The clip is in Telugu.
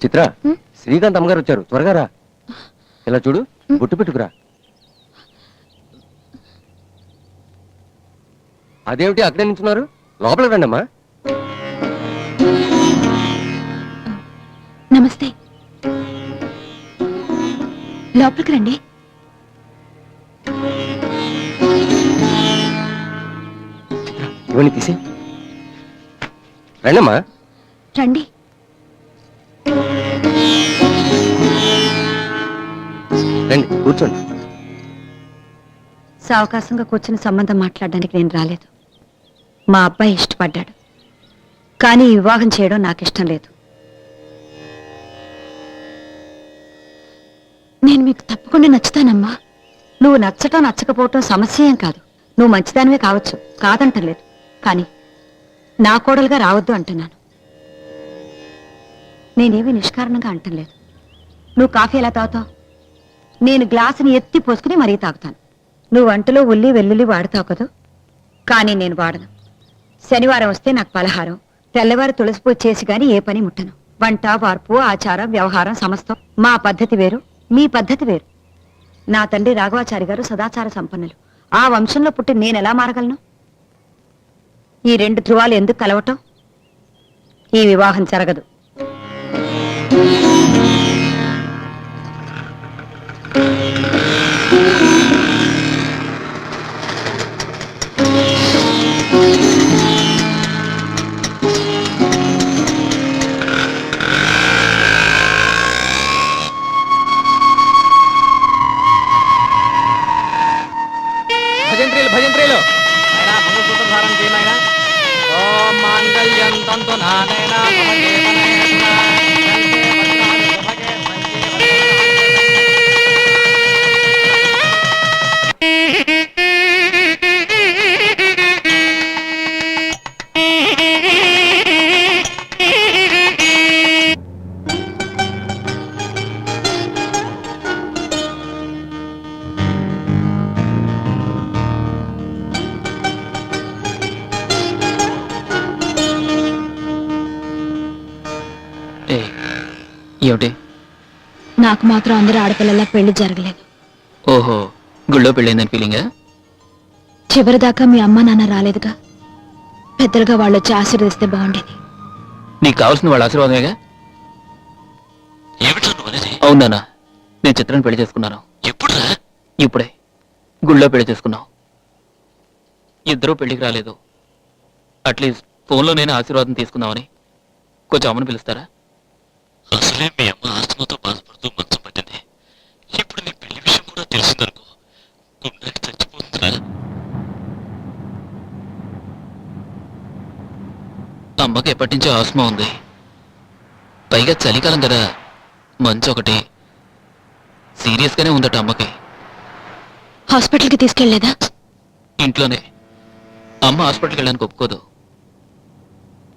చిత్ర, శ్రీకాంత్ అమ్మగారు వచ్చారు, త్వరగా రా. ఇలా చూడు, బొట్టు పెట్టుకురా. అదేమిటి అక్కడే నించున్నారు? లోపలికి రండి అమ్మా. నమస్తే, లోపలికి రండి. ఇవన్నీ తీసి రండమ్మా. రండి. రండి, కూర్చోండి. సావకాశంగా కూర్చుని సంబంధం మాట్లాడడానికి నేను రాలేదు. మా అబ్బాయి ఇష్టపడ్డాడు, కానీ ఈ వివాహం చేయడం నాకు ఇష్టం లేదు. నేను మీకు తప్పకుండా నచ్చుతానమ్మా. నువ్వు నచ్చటం నచ్చకపోవటం సమస్య ఏం కాదు. నువ్వు మంచిదానివే కావచ్చు, కాదంటలేదు. కానీ నా కోడలుగా రావద్దు అంటున్నాను. నేనేమీ నిష్కారణంగా అంటలేదు. నువ్వు కాఫీ ఎలా తాగుతావు? నేను గ్లాసుని ఎత్తి పోసుకుని మరీ తాగుతాను. నువ్వు వంటలో ఉల్లి వెల్లుల్లి వాడతావు కదూ, కానీ నేను వాడను. శనివారం వస్తే నాకు పలహారం, తెల్లవారు తులసి పూజ చేసి గాని ఏ పని ముట్టను. వంట, వార్పు, ఆచారం, వ్యవహారం సమస్తం. మా పద్ధతి వేరు, మీ పద్ధతి వేరు. నా తండ్రి రాఘవాచారి గారు సదాచార సంపన్నులు. ఆ వంశంలో పుట్టి నేనెలా మారగలను? ఈ రెండు ధ్రువాలు ఎందుకు కలవటం? ఈ వివాహం జరగదు. భజంత్రీలు భజంత్రీలు అయినా మంగళసూత్ర ధారణ చేయమైనా ఓం మాంగళ్యం తంతు నానేనా మమ జీవనేన ఏమిటి? నాకు మాత్రం అందరూ ఆడపిల్లలా పెళ్లి జరగలేదు. ఓహో, గుళ్ళో పెళ్ళైందని ఫీలింగా? చివరిదాకా మీ అమ్మ నాన్న రాలేదుగా. పెద్దలుగా వాళ్ళు వచ్చి ఆశీర్వదిస్తే బాగుండేది. నీకు కావాల్సిన వాళ్ళ ఆశీర్వాదమేగా. అవునా? నేను చిత్రాన్ని పెళ్లి చేసుకున్నాను. ఇప్పుడే గుళ్ళో పెళ్లి చేసుకున్నాం. ఇద్దరూ పెళ్లికి రాలేదు. అట్లీస్ట్ ఫోన్లో నేను ఆశీర్వాదం తీసుకుందామని. కొంచెం అమ్మని పిలుస్తారా? అసలే మీ అమ్మ ఆస్తమాతో బాధపడుతూ మంచం పట్టింది. ఇప్పుడు నీ పెళ్లి విషయం కూడా తెలిసిందనుకో, గుండెకి చచ్చిపోతుందిరా. అమ్మకి ఎప్పటి నుంచో ఆస్మా ఉంది. పైగా చలికాలం కదా, మంచు ఒకటి. సీరియస్గానే ఉందట అమ్మకి. హాస్పిటల్కి తీసుకెళ్లేదా? ఇంట్లోనే. అమ్మ హాస్పిటల్కి వెళ్ళడానికి ఒప్పుకోదు.